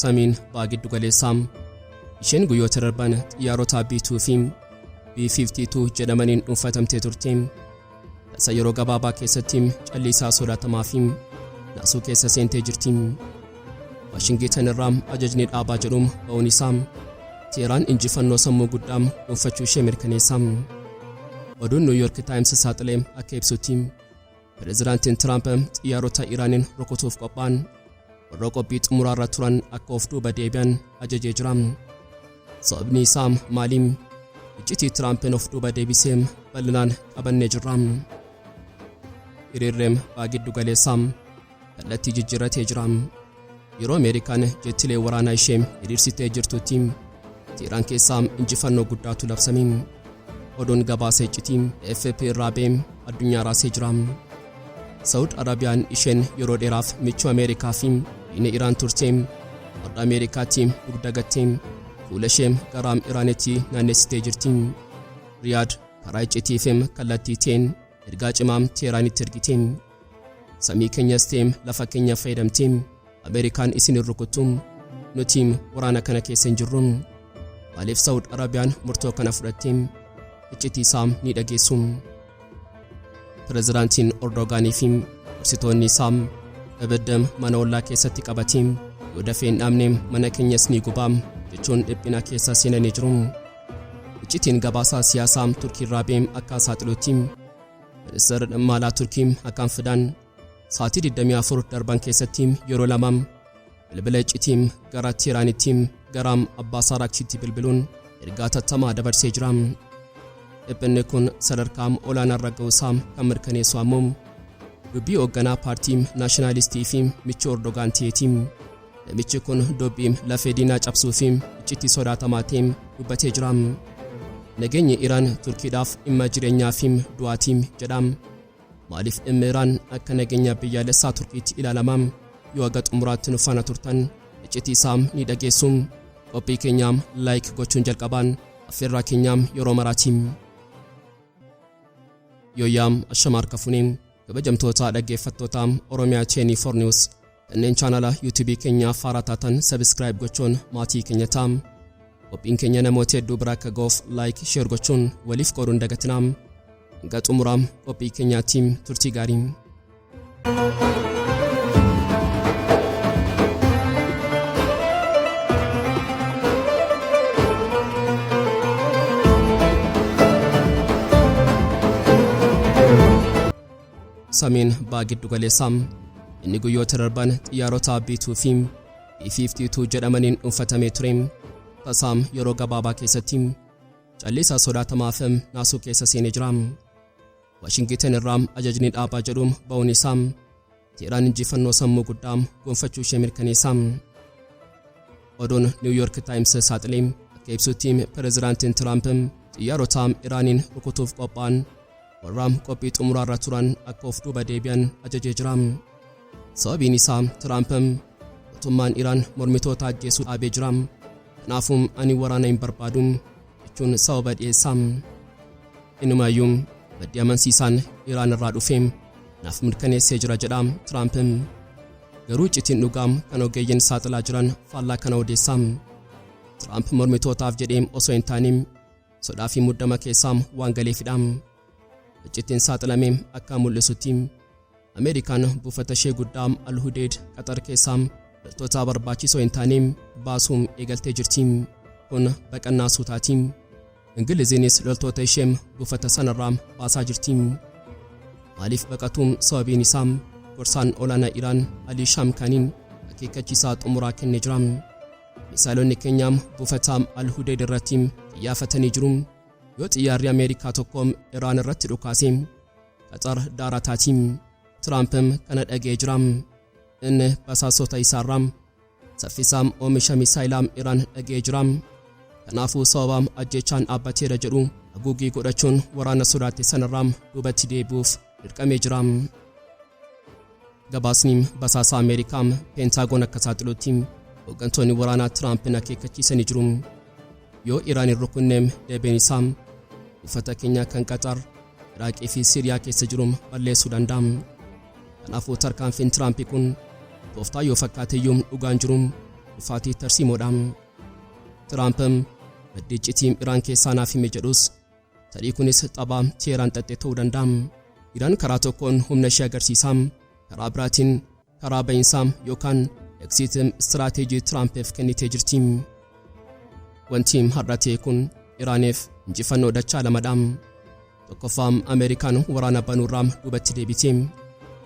Samiin Baha Giddu-galeessaa isheen guyyoota darban xiyyaarota B2 fi B52 jedhamaniin dhuunfatamtee turte. Tasa yeroo gabaabaa keessatti callisaa sodaatamaa fi naasuu keessa seentee jirti. Waashingtan irraa ajajni dhaabaa jedhuun ba'uun isaa Teeraan injifannoo sammuu guddaa dhuunfachuu ishee mirkaneessa. Oduun New York Times saaxilee akka ibsutti Pirezidaantiin Tiraamp xiyyaarota Iraaniin rukutuuf qophaa'an warra qophii xumuraarra turan akka of duuba deebi'an ajajee jira. Sababni isaa maaliin iccitii Tiraampiin of duuba deebisee bal'inaan qabannee jirra. Hiriirri Baha Giddu-galeessaa kallattii jijjiirratee jira. Yeroo Ameerikaan jettilee waraanaa ishee hiriirsitee jirtutti Tiraan keessaa injifannoo guddaatu labsame. Oduun gabaasa iccitii AFP irraa ba'e addunyaa raasee jira. Sawuudii Arabiyaan isheen yeroo dheeraaf michuu Ameerikaa fi diina Iraan turte har'a Ameerikaatti dugda gattee fuula ishee gara Iraanitti naannessitee jirti. Riyaad karaa iccitii fi kallattii ta'een ergaa cimaa Teeraanitti ergite. Samii keenyas ta'e lafa keenya fayyadamtee Ameerikaan isin rukuttu nuti waraana kana keessa hin jirru. Maaliif Sawuudii Arabiyaan murtoo kana fudhatte? Iccitii isaa ni dhageessu. Pirezidaantiin Erdogaanii fi gorsitoonni isaa abidda mana ollaa keessatti qabatee yoo dafee hin dhaabne mana keenyas ni gubaa jechuun dhiphina keessa seenanii jiru. Iccitiin gabaasaa siyaasaa Turkii irraa ba'e akka saaxiluutti ministeerri dhimma alaa Turkii Hakan Fidan sa'aatii 24 darban keessatti yeroo lama bilbila iccitii gara Tiraanitti gara Abbaas Araakchitti bilbiluun ergaa tattamaa dabarsee jira. Dhiphinni kun sadarkaa olaanaa irra ga'uusaa kan mirkaneessu ammoo dubbii hoogganaa paartii naashinaalistii fi michuu Erdogaan ta'eeti. Namichi kun dubbii lafee diinaa cabsuu fi iccitii sodaatamaa ta'e dubbatee jira. Nageenyi Iraan Turkiidhaaf dhimma jireenyaa fi du'aatii jedha. Maaliif dhimmi Iraan akka nageenya biyyaalessaa Turkiitti ilaalama? Yoo haga xumuraatti nu faana turtan iccitii isaa ni dhageessu. Qophii keenyaam laayik gochuun jalqabaan affeerraa keenyaam yeroo maraatii. Yooyaam ashamaar kafuuniin kabajamtoota dhaggeeffattoota Oromiyaa Cheenii for News kanneen chaanala YouTube keenya faaraa taatan subscribe gochuun maatii keenya taam. Qophiin keenya namoota hedduu bira akka ga'uuf like share gochuun waliif qooduun dagatinaam. Hanga xumuraam qophii keenyaatti turtii gaarii. Samiin Baha Giddu-galeessaa inni guyyoota darban xiyyaarota B2 fi B52 jedhamaniin dhuunfatamee ture. Tasaa yeroo gabaabaa keessatti callisaa sodaatamaa fi naasuu keessa seenee jira. Waashingtan irraa ajajni dhaabaa jedhuun ba'uun isaa Teeraan injifannoo sammuu guddaa gonfachuu ishee mirkaneessa. Oduun New York Times saaxilee akka ibsutti Pirezidaantiin Tiraamp xiyyaarota Iraaniin rukutuuf qophaa'an warra qophii xumuraarra turan akka of duuba deebi'an ajajee jira. Sababiin isaa Tiraamp mootummaan Iraan mormitoota ajjeesuu dhaabee jira. Kanaafuu ani waraana hin barbaadu jechuun sababa dhiyeessa. Inumaayyuu maddi amansiisaan Iraan irraa dhufee naaf mirkaneessee jira jedha Tiraamp. Garuu iccitiin dhugaa kan ogeeyyiin saaxilaa jiran faallaa kana odeessa. Tiraamp mormitootaaf jedhee osoo hin taane sodaa fi muddama keessaa waan galeefidha. Iccitiin saaxilamee akka mul'isutti Ameerikaan buufata ishee guddaa Al-Hudeed Qatar keessaa loltoota barbaachisoo hin taane baasuun eegaltee jirti. Kun baqannaa suutaati. Ingiliziinis loltoota ishee buufata sanarraa baasaa jirti. Maaliif baqatuun sababiin isaa gorsaan olaanaa Iraan Ali Shamkaaniin akeekkachiisaa xumuraa kennee jira. Misaalonni keenya buufata Al-Hudeed irratti xiyyeeffatanii jiru. Yoo xiyyaarri Ameerikaa tokko Iraan irratti dhukaase Qatar daarataati. Tiraamp kana dhagee jira. Inni basaasota isaarraa saffisaa oomisha misaayilaa Iraan dhagee jira. Kanaafuu sababa ajjechaan dhaabbateera jedhu haguugii godhachuun waraana Sodaate sanarraa duubatti deebi'uuf dirqamee jira. Gabaasni basaasaa Ameerikaa Pentagon akka saaxiluutti hooggantoonni waraanaa Tiraampiin akeekkachiisanii jiru. Yoo Iraan hin rukunne deebiin isaa buufata keenya kan Qatar, Iraaqii fi Siiriyaa keessa jiru balleessuu danda'a. Kanaafuu tarkaanfiin Tiraamp kun tooftaa yoo fakkaateyyuu dhugaan jiru dhufaatii tarsiimoodha. Tiraamp maddi iccitii Iraan keessaa naaf hime jedhus tarii kunis taphaa Teheraan xaxxe ta'uu danda'a. Iraan karaa tokkoon humna ishee agarsiisaa, karaa biraatiin karaa ba'iinsaa yookaan exit istiraatiijii Tiraampiif kennitee jirti. Wanti har'a ta'e kun Iraaniif injifannoo dachaa lamadha. Tokkoffaan Ameerikaan waraana banuurraa duubatti deebite.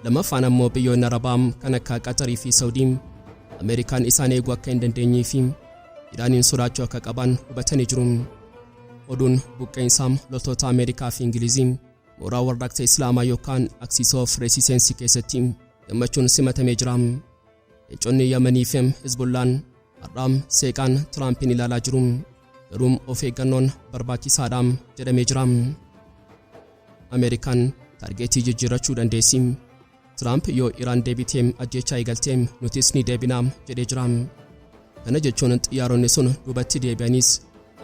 Lammaffaan ammoo biyyoonni Arabaa kan akka Qatarii fi Sawudiin Ameerikaan isaan eeguu akka hin dandeenyee fi Iraaniin sodaachuu akka qaban hubatanii jiru. Oduun buqqeensaa loltoota Ameerikaa fi Ingilizii mooraa warraaqsa Islaamaa yookaan Axis of Resistance keessatti gammachuun simatamee jira. Ecoonni Yamanii fi Hizbullaan har'a seeqaan Tiraampiin ilaalaa jiru. Garuu of eeggannoon barbaachisaadha jedhamee jira. Ameerikaan taargeetii jijjiirrachuu dandeessi. Tiraamp yoo Iraan deebitee ajjechaa eegaltee nutis ni deebinaa jedhee jira. Kana jechuun xiyyaaronni sun duubatti deebi'anis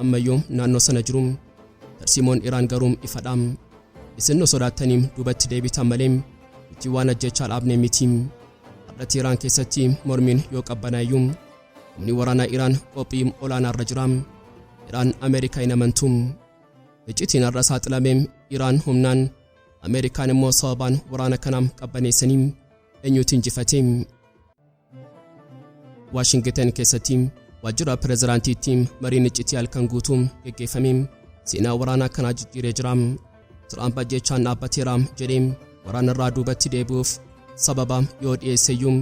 ammayyuu naannoo sana jiru. Tarsiimoon Iraan garuu ifadha. Isin sodaattanii duubatti deebitan malee itti waan ajjechaa dhaabne miti. Har'a Iraan keessatti mormiin yoo qabbanaayyu humni waraanaa Iraan qophii olaanaa irra jira. Iraan Ameerikaa hin amantu. Iccitiin har'a saaxilamee Iraan humnaan Ameerikaan immoo sababaan waraana kanaan qabbaneessanii eenyuutu injifate. Washington keessatti waajjira pirezidaantiitti mariin iccitii halkan guutuu geggeeffame seenaa waraanaa kanaa jijjiiree jira. Tiraamp ajjechaan dhaabbateera jedhee waraana irraa duubatti deebi'uuf sababa yoo dhiyeesseyyuu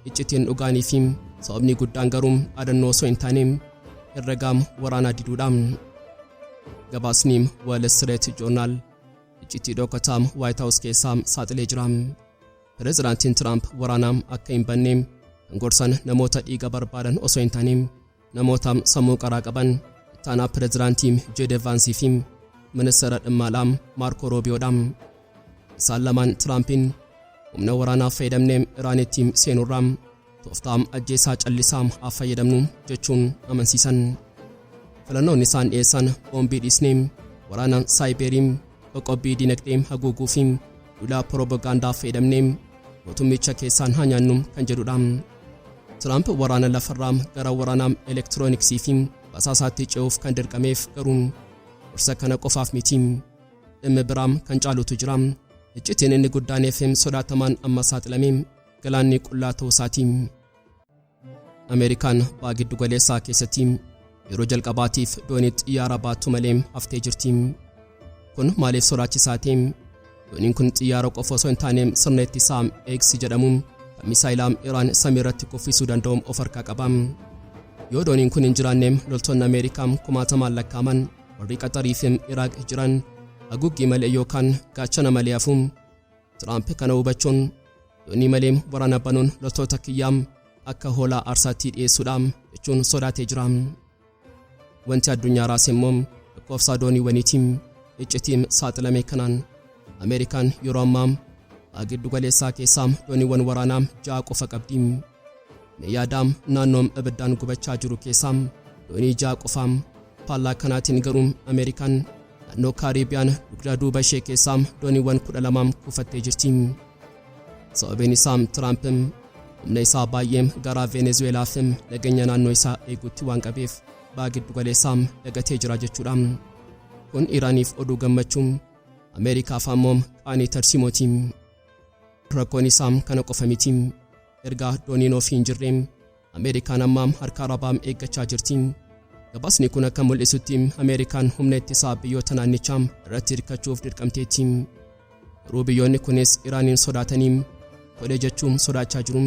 iccitiin dhugaanii fi sababni guddaan garuu adannoo osoo hin taane herregaa waraanaa diduudha. Gabaasni Wall Street Journal iccitii dhokataa White House keessaa saaxilee jira. Pirezidaantiin Tiraamp waraanaa akka hin banne gorsan namoota dhiiga barbaadan osoo hin taane namoota sammuu qaraa qaban ittaanaa pirezidaantii J.D. Vance fi ministeera dhimma alaa Marco Rubioodha. Isaan lamaan Tiraampiin humna waraanaa fayyadamnee Iraanitti seenurraa tooftaa ajjeesaa callisaa haa fayyadamnu jechuun amansiisan. Filannoon isaan dhiyeessan boombii dhiisnee waraana saayiberii qoqqobbii dinagdee haguuguu fi duula propagaandaa fayyadamnee mootummicha keessaan haa nyaannu kan jedhudha. Tiraamp waraana lafarraa gara waraana elektirooniksii fi basaasaatti ce'uuf kan dirqameef garuu gorsa kana qofaaf miti. Dhimmi biraam kan caalutu jira. Iccitiin inni guddaan FM sodaatamaan amma saaxilamee galaanni qullaa ta'uu isaati. Ameerikaan Baha Giddu-galeessaa keessatti yeroo jalqabaatiif doonii xiyyaara baattu malee haftee jirti. Kun maaliif sodaachisaa ta'e? Dooniin kun xiyyaara qofa osoo hin taane sirna ittisaa X jedhamu kan misaayilaa Iraan samii irratti kuffisuu danda'u of harkaa qaba. Yoo dooniin kun hin jiraanne loltoonni Ameerikaa kumaatamaan lakkaaman warri Qatarii fi Iraaq jiran haguuggii malee yookaan gaachana malee hafu. Tiraamp kana hubachuun doonii malee waraana banuun loltoota kiyyaa akka hoolaa aarsaatti dhiyeessuudhaan jechuun sodaatee jira. Wanti addunyaa raase immoo lakkoofsa dooniiwwaniitiin iccitiin saaxilame kanaan Ameerikaan yeroo ammaa Baha Giddu-galeessaa keessaa dooniiwwan waraanaa 6 qofa qabdi. Yaadaam naannoon ibiddaan gubachaa jiru keessaa doonii 6 qofa. Faallaa kanaatiin garuu Ameerikaan naannoo Kaariibiyaan dugda duuba ishee keessaa dooniiwwan 12 kuufattee jirti. Sababni isaa Tiraamp humna isaa baay'ee gara Venezuelaa fi nageenya naannoo isaa eeguutti waan qabeef Baha Giddu-galeessaa dagatee jira jechuudha. Kun Iraaniif oduu gammachuu Ameerikaaf ammoo qaanii tarsiimooti. Rakkoon isaa kana qofa miti. Erga dooniin ofii hin jirre Ameerikaan amma harka Arabaa eeggachaa jirti. Gabaasni kun akka mul'isutti Ameerikaan humna ittisaa biyyoota naannichaa irratti hirkachuuf dirqamteetti. Garuu biyyoonni kunis Iraaniin sodaatanii tole jechuun sodaachaa jiru.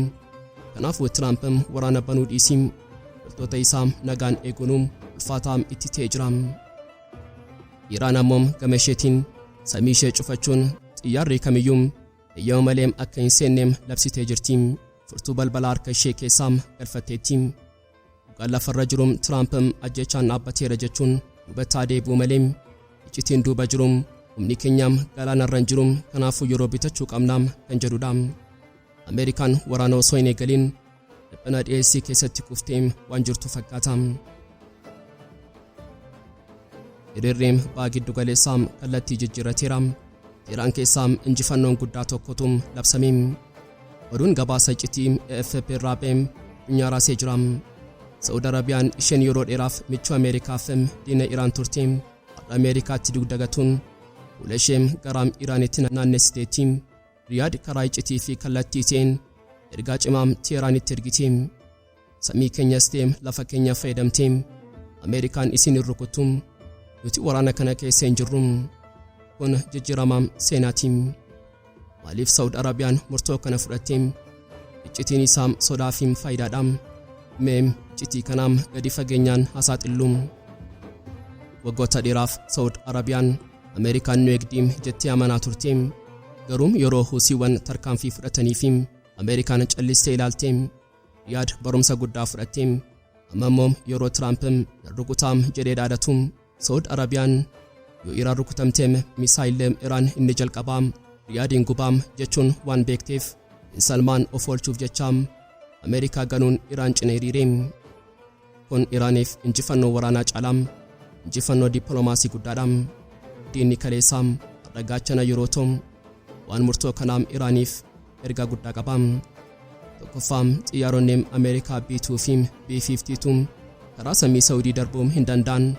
Kanaafuu Tiraamp waraana banuu dhiisii loltoota isaa nagaan eeguun ulfaataa itti ta'ee jira. Iraan ammoo gama isheetiin samii ishee cufachuun xiyyaarri kamiyyuu eeyyama malee akka hin seenne labsitee jirti. Furtuu balbala harka ishee keessaa galfatteetti. Dhugaan lafarra jiru Tiraamp ajjechaan dhaabbateera jechuun hubataa deebi'u malee iccitiin duuba jiru humni keenya galaanarra hin jiru kanaafuu yeroo bitachuu qabna kan jedhudha. Ameerikaan waraana osoo hin eegaliin dhiphina dhiyeessii keessatti kuftee waan jirtu fakkaata. Hiriirri Baha Giddu-galeessaa kallattii jijjiirateera. Iraan keessaa injifannoon guddaa tokkotu labsame. oduun gabaasa iccitii AFP irraa ba'e addunyaa raasee jira. Sawuudii Arabiyaan isheen yeroo dheeraaf michuu Ameerikaaf diina Iraan turte har'a Ameerikaatti dugdagatuun fuula ishee gara Iraanitti naannessiteetti. Riyaad karaa iccitii fi kallattii ta'een ergaa cimaa Teeraanitti ergite. Samii keenyas ta'e lafa keenya fayyadamtee Ameerikaan isin rukutu nuti waraana kana keessa hin jirru. Kun jijjiirama seenaati. Maaliif Sawuudii Arabiyaan murtoo kana fudhatte? Iccitiin isaa sodaa fi faayidaadha. Mee iccitii kanaam gadi fageenyaan hasaaxillu. Waggoota dheeraaf Sawuudii Arabiyaan Ameerikaan nu eegdi jettee amanaa turte. Garuu yeroo Husiiwwan tarkaanfii fudhatanii fi Ameerikaan callistee ilaalte Riyaad barumsa guddaa fudhatte. Amma immoo yeroo Tiraamp rukutam jedhee dhaadatu Sawuudii Arabiyaan yoo Iraan rukutamte misaayilii Iraan inni jalqabaa Riyaadiin gubaam jechuun waan beekteef Salmaan of oolchuuf jecha Ameerikaa ganuun Iraan cina hiriire. Kun Iraaniif injifannoo waraanaa caalaa injifannoo dippiloomaasii guddaadha. Diinni kaleessaa har'a gaachana yeroo ta'u waan murtoo kanaam Iraaniif ergaa guddaa qaba. Tokkoffaa xiyyaaronni Ameerikaa B2 fi B52 karaa samii Sawudii darbuu hin danda'an.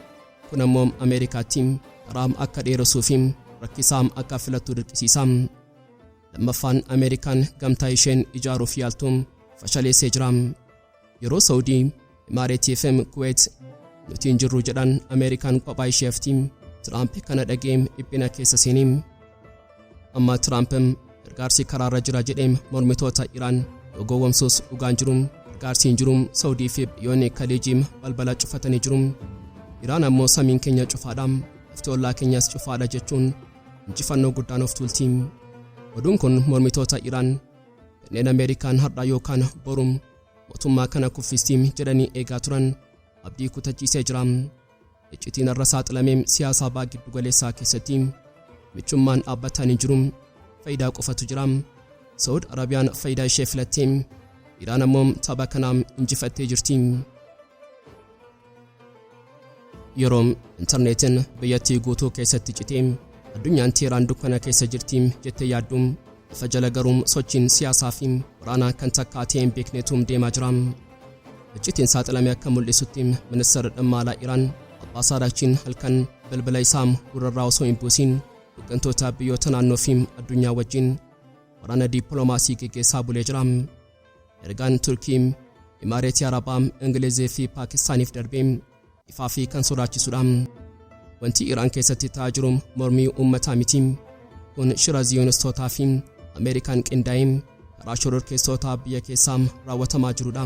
Kun ammoo Ameerikaatti karaa akka dheeressuu fi rakkisaa akka filattu dirqisiisa. Lammaffaan Ameerikaan gamtaa isheen ijaaruuf yaaltu fashaleessee jira. Yeroo Sawudii, Imaareetii fi Kuwait nuti hin jirru jedhan Ameerikaan kophaa isheefti. Tiraamp kana dhagee dhiphina keessa seenee. Amma Tiraamp gargaarsi karaarra jira jedhee mormitoota Iraan gowwoomsuus dhugaan jiru. Gargaarsi hin jiru. Sawudii fi biyyoonni Khaliijii balbala cufatanii jiru. Iraan ammoo samiin keenya cufaadha. Iftoollaa keenyas cufaadha jechuun injifannoo guddaan of tuulti. Oduun kun mormitoota Iraan kanneen Ameerikaan har'a yookaan boru mootummaa kana kuffisti jedhanii eegaa turan abdii kutachiisee jira. Iccitiin irra saaxilamee siyaasa Baha Giddu-galeessaa keessatti Michummaan dhaabbatanii jiru. Faayidaa qofatu jira. Sawuudii Arabiyaan faayidaa ishee filattee Iraan ammoo tapha kanaan injifattee jirti. Yeroo intarneetiin biyyattii guutuu keessatti citee addunyaan Teeraan dukkana keessa jirti jettee yaaddu lafa jala garuu sochiin siyaasaa fi waraanaa kan takkaa ta'een beekneetu deemaa jira. Iccitiin saaxilamee akka mul'isutti ministeerri dhimma alaa Iraan Abbaa Saadaachiin halkan bilbila isaa gurrarraa osoo hin buusin hooggantoota biyyoota naannoo fi addunyaa wajjin waraana dippiloomaasii gaggeessaa bulee jira. Ergaan Turkii, Imaareetii Arabaa, Ingilizii fi Paakistaaniif darbee ifaa fi kan sodaachisudha. Wanti Iraan keessatti ta'aa jiru mormii uummataa miti. Kun shira Ziyoonistootaa fi Ameerikaan qindaa'ee karaa shororkeessitoota biyya keessaa raawwatamaa jirudha.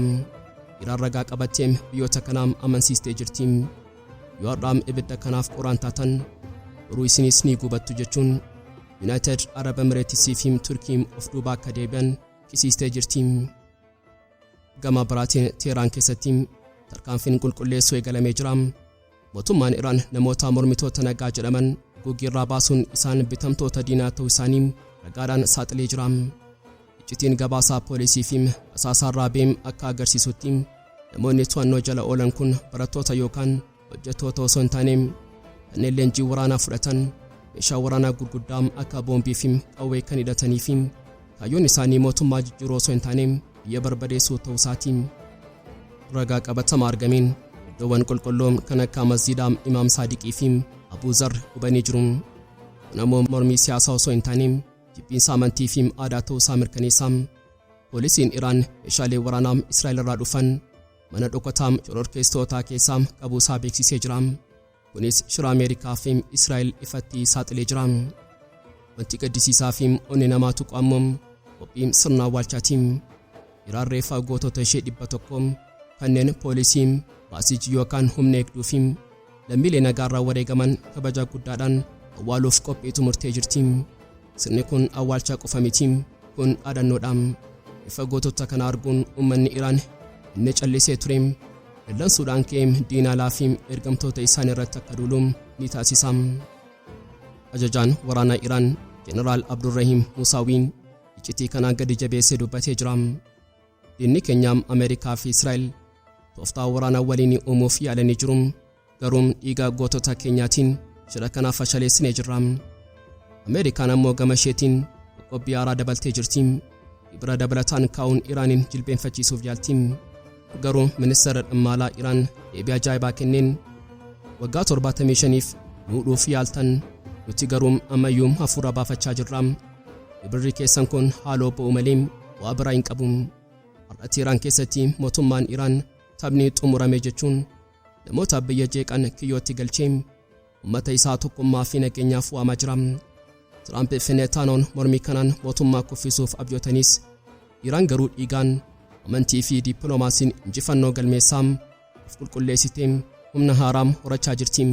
Iraan ragaa qabattee biyyoota kanaan amansiistee jirti. Yoo har'aam ibidda kanaaf qoraan taatan uruu isinis ni gubattu jechuun United Arab Emirates fi Turkii of duuba akka deebi'an qisiistee jirti. Gama biraatiin Teeraan keessatti tarkaanfiin qulqulleessuu eegalamee jira. Mootummaan Iraan namoota mormitoota nagaa jedhaman gugirraa baasuun isaan bitamtoota diinaa ta'uu isaanii ragaadhaan saaxilee jira. Iccitiin gabaasaa poolisii fi asaasaa raabee akka agarsiisutti namoonni to'annoo jala oolan kun barattoota yookaan hojjettoota osoo hin taane kanneen leenjii waraanaa fudhatan meeshaa waraanaa gurguddaa akka boombii fi qawwee kan hidhatanii fi kaayyoon isaanii mootummaa jijjiiruu osoo hin taane biyya barbadeessuu ta'uu isaati. Ragaa qabatamaa argameen iddoowwan qulqulluu kan akka masjiida Imaam Saadiqii fi Abuu Zar gubanii jiru. Kun ammoo mormii siyaasaa osoo hin taane jibbiinsa amantii fi aadaa ta'uu isaa mirkaneessa. Poolisiin Iraan meeshaalee waraanaa Israa'el irraa dhufan mana dhokataa shororkeessitootaa keessaa qabuu isaa beeksisee jira. Kunis shira Ameerikaa fi Israa'el ifatti saaxilee jira. Wanti gaddisiisaa fi onni namaa tuqu ammoo qophii sirna awwaalchaati. Iraan reeffa gootota ishee 100 kanneen poolisiin baasii yookaan humna eegduu fi lammiilee nagaarraa wareegaman kabaja guddaadhaan awwaaluuf qophiitu murtee jirti. Sirni kun awwaalcha qofa miti. Kun dhaadannoodha. Reeffa gootota kana arguun uummanni Iraan inni callisee ture. Dallansuudhaan ka'ee diina alaa fi ergamtoota isaan irratti akka duulu ni taasisa. Ajajaan waraanaa Iraan Jeneraal Abdurrahiim Musaawiin iccitii kanaan gadi jabeessee dubbatee jira. Diinni keenya Ameerikaa fi Israa'el tooftaa waraanaa waliin uumuuf yaalanii jiru. Garuu dhiiga gootota keenyaatiin shira kanaaf fashaleessinee jirra. Ameerikaan ammoo gama isheetiin qophii haaraa dabaltee jirti. ibra dabalataan kaa'uun Iraaniin jilbeenfachiisuuf yaalti. Garuu ministeera dhimma Iraan deebii ajaa'ibaa kenneen waggaa 75f nuudhuuf yaaltan nuti garuu ammayyuu hafuura baafachaa jirra. Ibirri keessan kun haaloo ba'u malee waa biraa hin qabu. Har'a Iraan keessatti mootummaan Iraan taphni xumurame jechuun namoota biyya jeeqan kiyyootti galchee uummata isaa tokkummaa fi nageenyaaf waamaa jira. Tiraamp fineetaanoon mormii kanaan mootummaa kuffisuuf abjootanis Iraan garuu dhiigaan amantii fi dippiloomaasiin injifannoo galmeessaa of qulqulleessitee humna haaraam horachaa jirti.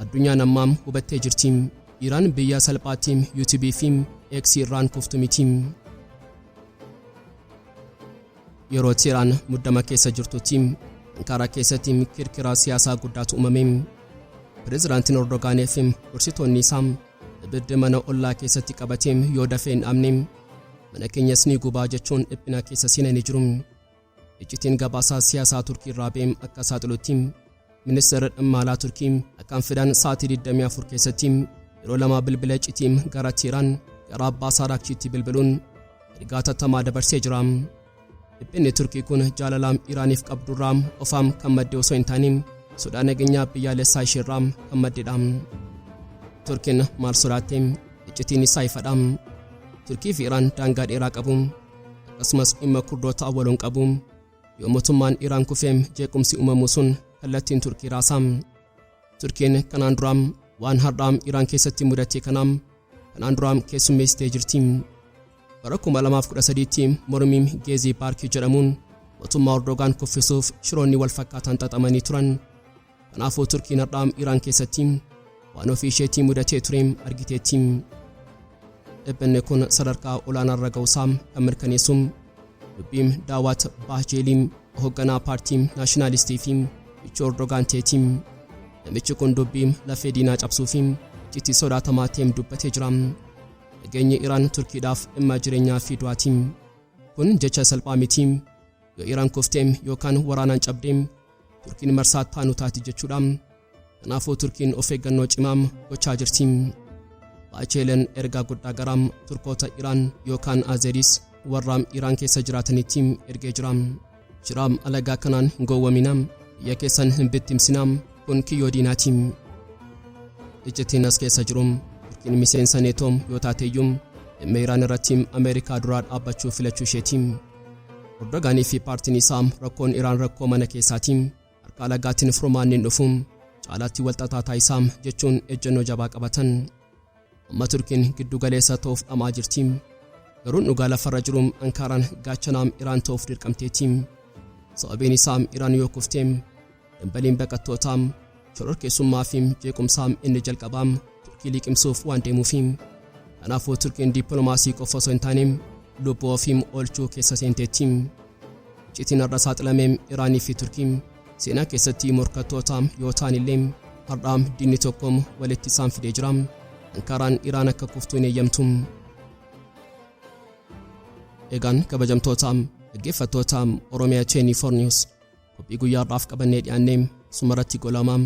Addunyaan ammaam hubattee jirti. Iraan biyya salphaatti YouTube fi X irraan kuftu miti. Yeroo Iraan muddama keessa jirtutti Ankara keessatti kirkira siyaasaa guddaatu uumame. Pirezidaantiin Erdogaanii fi gorsitoonni isaa ibidda mana ollaa keessatti qabatee yoo dafee hin dhaabne mana keenyas ni gubaa jechuun dhiphina keessa seenanii jiru. Iccitiin gabaasaa siyaasaa Turkii irraa ba'e akka saaxilutti ministeera dhimma alaa Turkii akkaan fedhan sa'aatii 24 keessatti yeroo lama bilbila iccitii gara Iraan gara abbaa Saadaakchiitti bilbiluun ergaa tattamaa dabarsee jira. Dhiphinni Turkii kun jaalala Iraaniif qabdurraa ofaam kan madde osoo hin taane sodaa nageenyaa biyyaalessaa isheerraa kan maddedha. Turkiin maal sodaatte? Iccitiin isaa ifadha. Turkii fi Iraan daangaa dheeraa qabu. Akkasumas dhimma kurdoota awwaaloon qabu. Yoo mootummaan Iraan kufee jeequmsi uumamu sun kallattiin Turkii raasa. Turkiin kanaan dura waan har'aa Iraan keessatti mudate kanaan dura keessummeessitee jirti. Bara 2013tti mormiin Geezii Paarkii jedhamuun mootummaa Erdogaan kuffisuuf shiroonni wal fakkaataan xaxamanii turan. Kanaafuu Turkiin har'aa Iraan keessatti waan ofii isheetii mudatee ture argiteetti. Dhibbanni kun sadarkaa olaanaa irra ga'uusaa kan mirkaneessu dubbiin daawwat Bahjeeliin hoogganaa paartii naashinaalistii fi michuu Erdogaan ta'eeti. Namichi kun dubbii lafee diinaa cabsuu fi iccitii sodaatamaa ta'een dubbatee jira. Nageenyi Iraan Turkiidhaaf dhimma jireenyaa fi du'aati. Kun jecha salphaa miti. Yoo Iraan kuftee yookaan waraanaan cabdee Turkiin marsaa taanu taati jechuudha. Kanaafuu Turkiin of eeggannoo cimaa gochaa jirti. Baacheelen ergaa guddaa gara Turkoota Iraan yookaan Azeris warra Iraan keessa jiraatanitti ergee jira. Shiraam alagaa kanaan hin gowwamina. Biyya keessan hin bittimsina. Kun kiyyoo diinaati. Iccitiin as keessa jiru Turkiin miseensa neetoo yoo taateeyyuu dhimma Iraan irratti Ameerikaa duraa dhaabbachuu filachuu isheeti. Erdogaanii fi paartiin isaa rakkoon Iraan rakkoo mana keessaati. Harka alagaatiin furmaanni hin dhufu. Caalaatti walxaxaa taayisaa jechuun ejjennoo jabaa qabatan. Amma Turkiin giddu-galeessa ta'uuf dhamaa jirti. Garuu dhugaa lafarra jiru Ankaraan gaachanaa Iraan ta'uuf dirqamteetti. Sababiin isaa Iraan yoo kuftee dambaliin baqattootaa shororkeessummaa fi jeequmsaa inni jalqabaa Turkii liqimsuuf waan deemuuf. Kanaafuu Turkiin dippiloomaasii qofa osoo hin taane lubbuu ofii oolchuu keessa seenteetti. Iccitiin har'a saaxilamee Iraanii fi Turkii seenaa keessatti morkattoota yoo ta'an illee har'aa diinni tokko walitti isaan fidee jira. Ankaraan Iraan akka kuftuu hin eeyyamtu. Egaan kabajamtoota dhaggeeffattoota Oromiyaa Cheenii for News qophii guyyaa har'aaf qabannee dhiyaannee sumarratti golamaa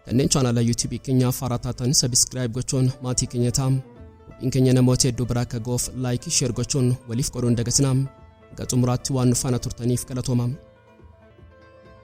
kanneen chaanala YouTube keenyaaf haaraa taatan subscribe gochuun maatii keenya ta'aa. Qophiin keenya namoota hedduu biraa akka ga'uuf like share gochuun waliif qooduun dagatinaa. Xumuraatti waan nu faana turtaniif galatoomaa.